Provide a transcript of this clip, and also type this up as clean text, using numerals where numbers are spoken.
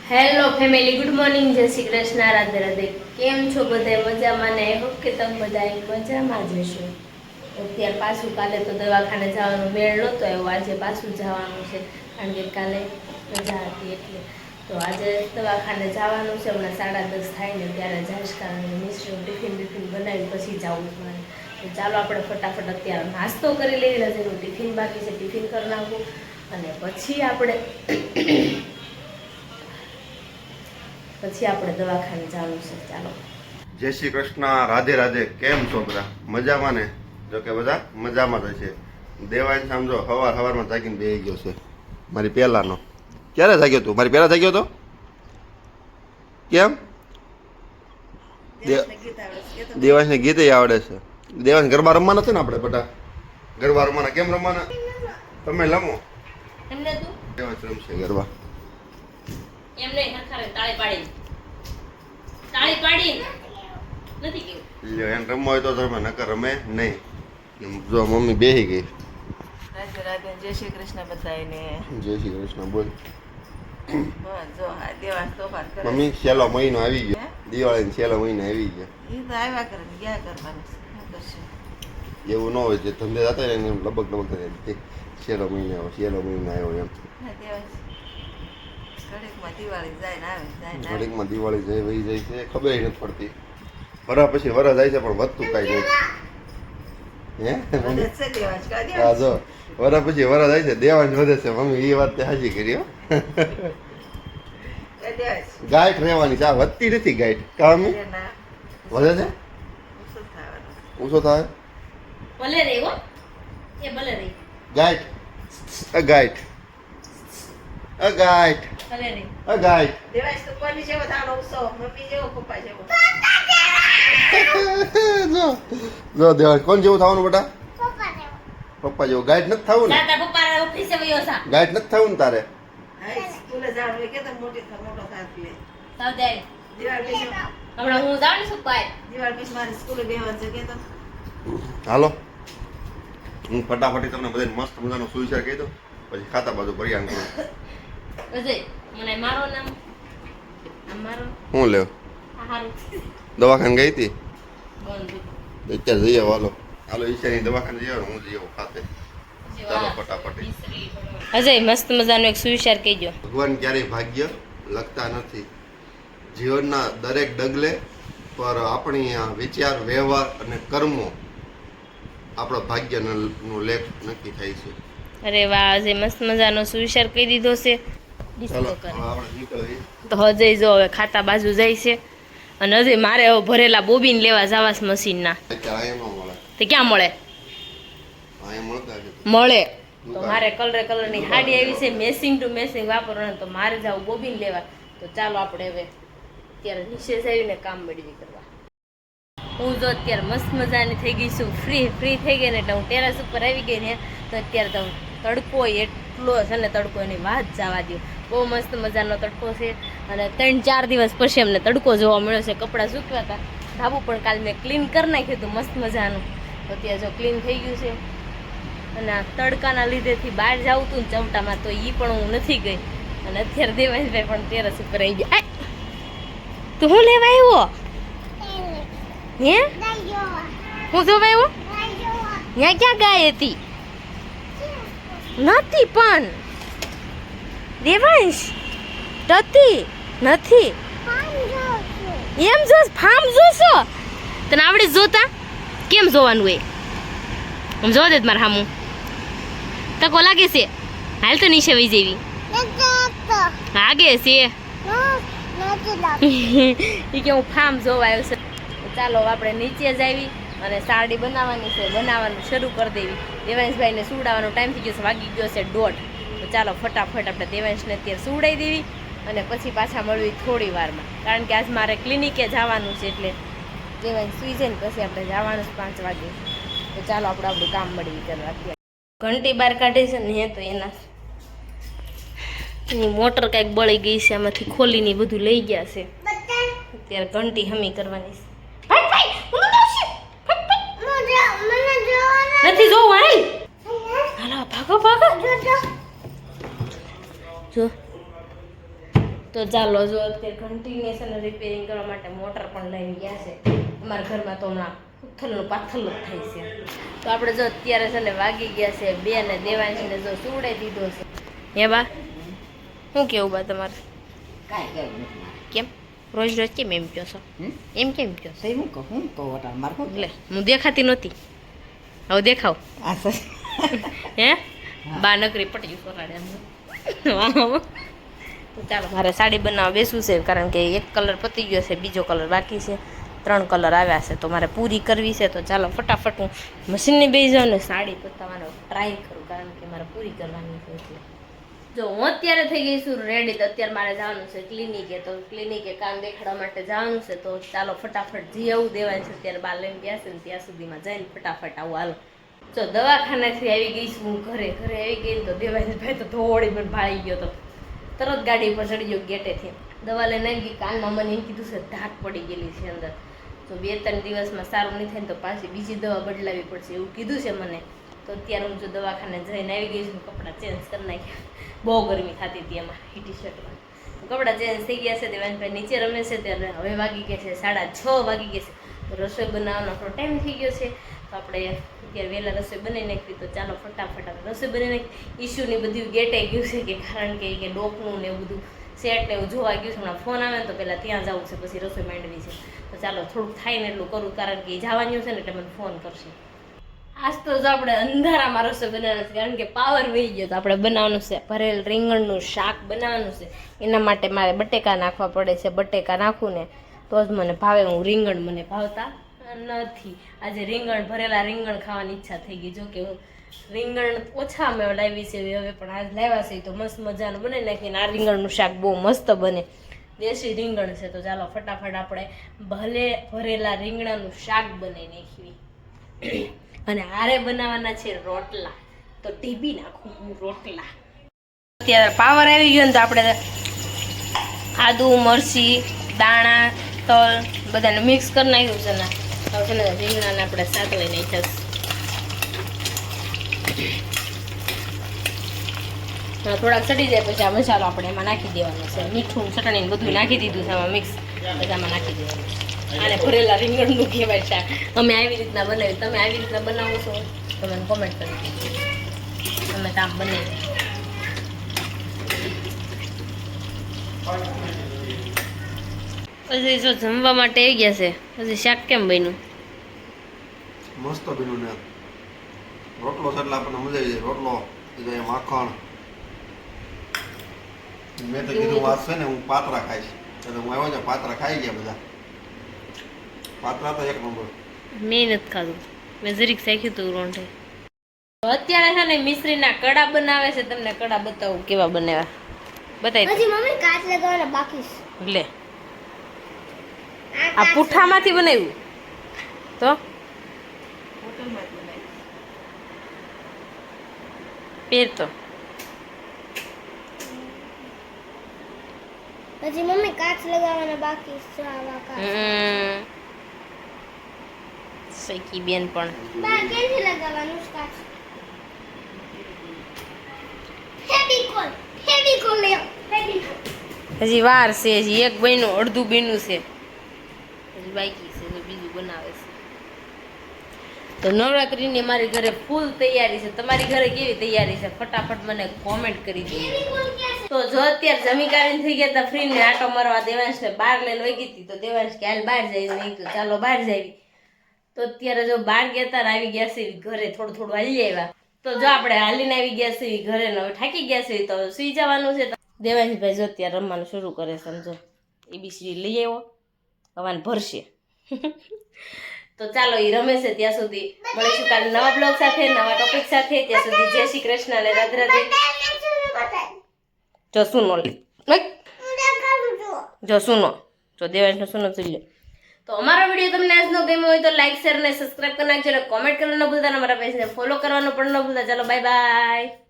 Hello family, good morning, જય શ્રી કૃષ્ણ, રાધે રાધે. કેમ છો બધા? મજામાં ને? હોપ કે તમે બધા મજામાં જ હશો. અત્યારે પાછું કાલે તો દવાખાને જવાનો મેળ નહોતો આવ્યો, આજે પાછું જવાનું છે કારણ કે કાલે રજા હતી એટલે. તો આજે દવાખાને જવાનું છે. હમણાં 10:30 થાય ને ત્યારે જઈશ કારણ કે મિશ્ર ટિફિન બનાવી પછી જવું મારે. તો ચાલો આપણે ફટાફટ અત્યારે નાસ્તો કરી લઈએ. રજાનું ટિફિન બાકી છે, ટિફિન કરી નાખવું અને પછી આપણે દવાખાને જવાનું છે. ચાલો. જય શ્રી કૃષ્ણ, રાધે રાધે. કેમ છો બધા? મજામાં ને? જો કે બધા મજામાં જ છે. દેવાંશ સમજો સવારમાં જાગીને બેસી ગયો છે. મારી પહેલાનો ક્યારે જાગ્યો તું? મારી પહેલા જાગ્યો તો કેમ? દેવાંશને ગીતે આવડે છે. દેવાંશ ગરબા રમવાના છે ને આપણે બધા ગરબા રમવાના. કેમ રમવાના? તમે રમો. દેવાંશ રમશે ગરબા. એમને હરખારે તાળી પાડી નથી કેવું. લ્યો એને રમવા હોય તો તમે નકર રમે નહીં. જો મમ્મી બેસી ગઈ. રાધે રાધે, જય શ્રી કૃષ્ણ બધાને. જય શ્રી કૃષ્ણ. બોલ. જો આ દેવાસ તોફાન કરે. મમ્મી છેલ્લો મહિનો આવી ગયો. દિવાળીનો છેલ્લો મહિનો આવી ગયો. એ તો આવ્યા કરે ને ગયા કરવાનું શું કરશે? એવું ન હોય જે ધંધે જતા ને એમ લબક થાય. છેલ્લો મહિનો આવ્યો એમ. દેવાસ ઘડીકમાં દિવાળી જાય ને આવે ઘડીકમાં દિવાળી જાય વહી જાય છે, ખબર નથી પડતી. વરા પછી વરા જાય છે પણ વધતું કાંઈ નહીં. હા જો વરા પછી વરા જાય છે, દેવાંશ વધે છે. મમ્મી એ વાત તે હાજી કરી હો. ગાંઠ રહેવાની છે, આ વધતી નથી ગાંઠ. કા મમ્મી વધે છે? ઓછો થાય ભલે રે હો, એ ભલે રે. ગાંઠ ગાંઠ ગાંઠ ભલે રે. ગાંઠ. દેવાસ તો કોની જેવો થાનો ઉસો, મમ્મી જેવો પપ્પા જેવો. જો દેવાંશ કોણ જેવું થવાનું બેટા? પપ્પા જેવું. ગાઈડ નથી થવું ને? તારા પપ્પા ઓફિસે વયો સા. ગાઈડ નથી થવું ને તારે? હા સ્કૂલે જાવ કે તો મોટો થાત લે. તાવ દે. દિવાળી પછી હમણાં હું જાઉં ને શું પાય. દિવાળી પછી મારી સ્કૂલે બેહવાનું છે કે તો હાલો હું ફટાફટી તમને બધાને મસ્ત મજાનો સુવિચાર કહી દઉં પછી ખાતા બાજુ પરિયાન કરું. અજય મને મારો નામ મારો હું લેવ હારું દવાખાને ગઈ હતી બંધ અત્યારે જઈ આવો. હાલો હાલો ઈશાની દવાખાને જઈ આવો, હું જઈ આવું ખાતે. ચાલો ફટાફટી. અજય મસ્ત મજાનો એક સુવિચાર કહેજો. ભગવાન ક્યારેય ભાગ્ય લખતા નથી. જીવનના દરેક ડગલે પર આપણી વિચાર, વ્યવહાર અને કર્મો આપણા ભાગ્યનો લેખ નક્કી થાય છે. અરે વાહ, અજય મસ્ત મજાનો સુવિચાર કહી દીધો છે. ચાલો હવે આપણે નીકળીએ. તો અજય જો હવે ખાતા બાજુ જાય છે અને અજય મારે હવે ભરેલા બોબીન લેવા જવા છે મશીનના. અત્યારે અહીંયા ન મળે. તે ક્યાં મળે? અહીંયા મળતા છે. મળે તો મારે કલરની સાડી આવી છે, મેસિંગ ટુ મેસિંગ વાપરવાનું, તો મારે જાવ બોબીન લેવા. તો ચાલો આપણે હવે અત્યારે રિસેસ આવીને કામ મેળવી કરવા. હું જો અત્યારે મસ્ત મજાની થઈ ગઈ છું, ફ્રી થઈ ગઈ ને એટલે હું ટેરેસ ઉપર આવી ગઈ ને. તો અત્યારે તો તડકો એટલો છે ને, તડકો એની વાત જવા દો. બહુ મસ્ત મજાનો તડકો છે અને 3-4 દિવસ પછી અમને તડકો જોવા મળ્યો છે. કપડાં સૂકવ્યા હતા, ધાબુ પણ કાલે મેં ક્લીન કરી નાખ્યું હતું મસ્ત મજાનું. તો અત્યારે જો ક્લીન થઈ ગયું છે અને આ તડકાના લીધેથી બહાર જાવું હતું ને ચમટામાં, તો એ પણ હું નથી ગઈ. અને અત્યારે દેવાંશભાઈ પણ ટેરેસ ઉપર આવી ગયા. તું શું લેવા આવ્યો? હે હું જોવા આવ્યો? ત્યાં ક્યાં ગાય હતી? નથી પણ દેવાંશ નથી એમ જો ફાર્મ જોશો તને આવડે જોતા? કેમ જોવાનું હોય? આમ જોવા દે મારા હામું. તકો લાગે છે? હાલ તો નીચે વહી જેવી લાગે છે. એ કે હું ફાર્મ જોવા આવ્યો છે. ચાલો આપણે નીચે જ આવી અને સાડી બનાવવાની છે, બનાવવાનું શરૂ કરી દેવી. દેવાંશભાઈને સુવડાવવાનો ટાઈમ થઈ ગયો છે, વાગી ગયો છે 1:30. તો ચાલો ફટાફટ આપણે દેવાંશને અત્યારે સુવડાવી દેવી અને પછી પાછા મળવી થોડી વારમાં, કારણ કે આજ મારે ક્લિનિકે જવાનું છે. એટલે દેવાંશ સુઈ જાય ને પછી આપણે જવાનું 5 વાગે. તો ચાલો આપણું કામ મળવી કરવા. અત્યારે ઘંટી બહાર કાઢે છે ને તો એની મોટર કંઈક બળી ગઈ છે, આમાંથી ખોલીને બધું લઈ ગયા છે. અત્યારે ઘંટી હમી કરવાની છે. નથી જોવું? હાલો ભાગો જો તો ચાલો જો અત્યારે કન્ટિન્યુઅસ અને રિપેરિંગ કરવા માટે મોટર પણ લઈને ગયા છે અમારા ઘરમાં તો હમણાં ઉથલનું પાથલ જ થાય છે તો આપણે જો અત્યારે છે ને વાગી ગયા છે 2 ને દેવાંશને જો સુવડાવી દીધો છે હે બા શું કેવું બા તમારે કાંઈ કેવું નથી મારે. કેમ રોજ રોજ કેમ એમ કહો છો એમ કેમ કહો છો સહી હું કહું વટાણ મારે શું એટલે હું દેખાતી નહોતી હવે દેખાવ આ સહી હે બા નકરી પટી સોરાડે એમ તો ચાલો મારે સાડી બનાવવા બેસવું છે કારણ કે એક કલર પતી ગયો છે બીજો કલર બાકી છે 3 કલર આવ્યા છે તો મારે પૂરી કરવી છે તો ચાલો ફટાફટ હું મશીનની બેસી જાઉં ને સાડી પતાવવાનો ટ્રાય કરું કારણ કે મારે પૂરી કરવાની છે એટલે જો હું અત્યારે થઈ ગઈ છું રેડી તો અત્યારે મારે જવાનું છે ક્લિનિકે તો ક્લિનિકે કામ દેખાડવા માટે જવાનું છે તો ચાલો ફટાફટ જે આવું દેવાનું છે ત્યારે બા લઈને ગયા છે ને ત્યાં સુધીમાં જઈને ફટાફટ આવું હાલો જો દવાખાનેથી આવી ગઈ છું હું ઘરે આવી ગઈ ને તો દેવાંશભાઈ તો થોડી મને ભાળી ગયો તો તરત ગાડી ઉપર ચડી ગયો ગેટેથી દવા લઈને આવી ગઈ કાનમાં મને એમ કીધું છે ધાક પડી ગયેલી છે અંદર તો 2-3 દિવસમાં સારું નહીં થાય ને તો પાછી બીજી દવા બદલાવી પડશે એવું કીધું છે મને તો અત્યારે હું જો દવાખાને જઈને આવી ગઈ છું કપડાં ચેન્જ કરી નાખ્યા બહુ ગરમી થતી હતી એમાં ટી શર્ટમાં કપડાં ચેન્જ થઈ ગયા છે દેવાંશભાઈ નીચે રમે છે ત્યારે હવે વાગી ગયા છે 6:30 વાગી ગયા છે તો રસોઈ બનાવવાનો આપણો ટાઈમ થઈ ગયો છે તો આપણે અત્યારે વહેલા રસોઈ બનાવી નાખી તો ચાલો ફટાફટ આપણે રસોઈ બનાવી નાખી ઈશ્યુની બધું ગેટાઈ ગયું છે કે કારણ કે ડોકનું ને એવું બધું સેટ ને એવું જોવા ગયું છે હમણાં ફોન આવે ને તો પહેલાં ત્યાં જવું છે પછી રસોઈ માંડવી છે તો ચાલો થોડુંક થાય ને એટલું કરું કારણ કે જવાનું છે ને એટલે મને ફોન કરશે આજ તો જો આપણે અંધારામાં રસોઈ બનાવવાનું છે કારણ કે પાવર વહી ગયો તો આપણે બનાવવાનું છે ભરેલ રીંગણનું શાક બનાવવાનું છે એના માટે મારે બટેકા નાખવા પડે છે બટેકા નાખું ને તો જ મને ભાવે હું રીંગણ મને ભાવતા નથી આજે રીંગણ ભરેલા રીંગણ ખાવાની ઈચ્છા થઈ ગઈ જો કે હું રીંગણ ઓછા મેં લાવી છે હવે પણ આજ લાવ્યા છે તો મસ્ત મજાનું બનાવી નાખીને આ રીંગણનું શાક બહુ મસ્ત બને દેશી રીંગણ છે તો ચાલો ફટાફટ આપણે ભરેલા રીંગણાનું શાક બનાવી નાખીએ અને આરે બનાવવાના છે રોટલા તો ટીબી નાખું હું રોટલા અત્યારે પાવર આવી ગયો ને તો આપણે આદુ મરચી દાણા તલ બધાને મિક્સ કરી નાખ્યું છે ને હવે છે ને રીંગણાને આપણે સાતળી નાખ્યા થોડાક ચડી જાય પછી આ મસાલો આપણે એમાં નાખી દેવાનો છે મીઠું ચટણી બધું નાખી દીધું છે આમાં મિક્સ પછી આમાં નાખી દેવાનું આને ભરેલા રીંગણનું કહેવાય શાક અમે આવી રીતના બનાવ્યું તમે આવી રીતના બનાવો છો તો મને કોમેન્ટ કરી દેજો તમે કામ બનાવી પછી જો જમવા માટે આવી ગયા છે પછી શાક કેમ બન્યું મસ્ત બન્યું ને રોટલો છે એટલે આપણને મજા આવી જાય રોટલો એટલે માખણ મેં તો કીધું વાત છે ને હું પાતરા ખાઈશ એટલે હું આવ્યો છે પાતરા ખાઈ ગયા બધા પાતરા તો એક નંબર મેં નથી ખાધું મેં જરીક શીખ્યું હતું રોંઢે અત્યારે છે ને મિશ્રીના કડા બનાવે છે તમને કડા બતાવું કેવા બનાવ્યા બતાવી હજી મમ્મી કાચ લગાવવાના બાકી છે લે આ પુઠ્ઠામાંથી બનાવ્યું તો હોટલમાં જ બનાવી. પેર તો હજી મમ્મી કાચ લગાવવાના બાકી છે આવા કાચ સૈકી બેન પણ બા કેથી લગાવવાનું છે કાચ ફેવિકોલ લે ફેવિકોલ હજી વાર છે હજી એક બન્યું અડધું બન્યું છે હજી બાકી છે જો બીજું બનાવે છે તો નવરાત્રિની મારી ઘરે ફૂલ તૈયારી છે તમારી ઘરે કેવી તૈયારી છે ફટાફટ મને કોમેન્ટ કરી દો તો જો અત્યારે જમી કાઢીને થઈ ગયા હતા ફ્રી ને આટો મારવા દેવાંશને બહાર લઈને વહી ગઈ હતી તો દેવાંશ કે હાલ બહાર જઈ નહીં તો ચાલો બહાર જઈ તો અત્યારે જો બહાર ગયા હતા આવી ગયા છે ઘરે થોડું થોડું હાલી આવ્યા તો જો આપણે હાલીને આવી ગયા છે ઘરે ને હવે થાકી ગયા છે તો સુઈ જવાનું છે દેવાંશભાઈ જો અત્યારે રમવાનું શરૂ કરે સમજો એબીસી લઈ આવ્યો હવાને ભરશે તો ચાલો એ રમે છે ત્યાં સુધી મળીશું કાલે નવા બ્લોગ સાથે નવા ટોપિક સાથે ત્યાં સુધી જય શ્રી કૃષ્ણ અને રાધે રાધે જો સુનો જો સુનો જો દેવાંશનો સુનો જોઈ લે તો અમારો વિડીયો તમને આજનો ગમ્યો હોય તો લાઈક શેર અને સબસ્ક્રાઇબ કરી નાખજો અને કોમેન્ટ કરવાનું ન ભૂલતા અને અમારા પેજને ફોલો કરવાનું પણ ન ભૂલતા ચાલો બાય બાય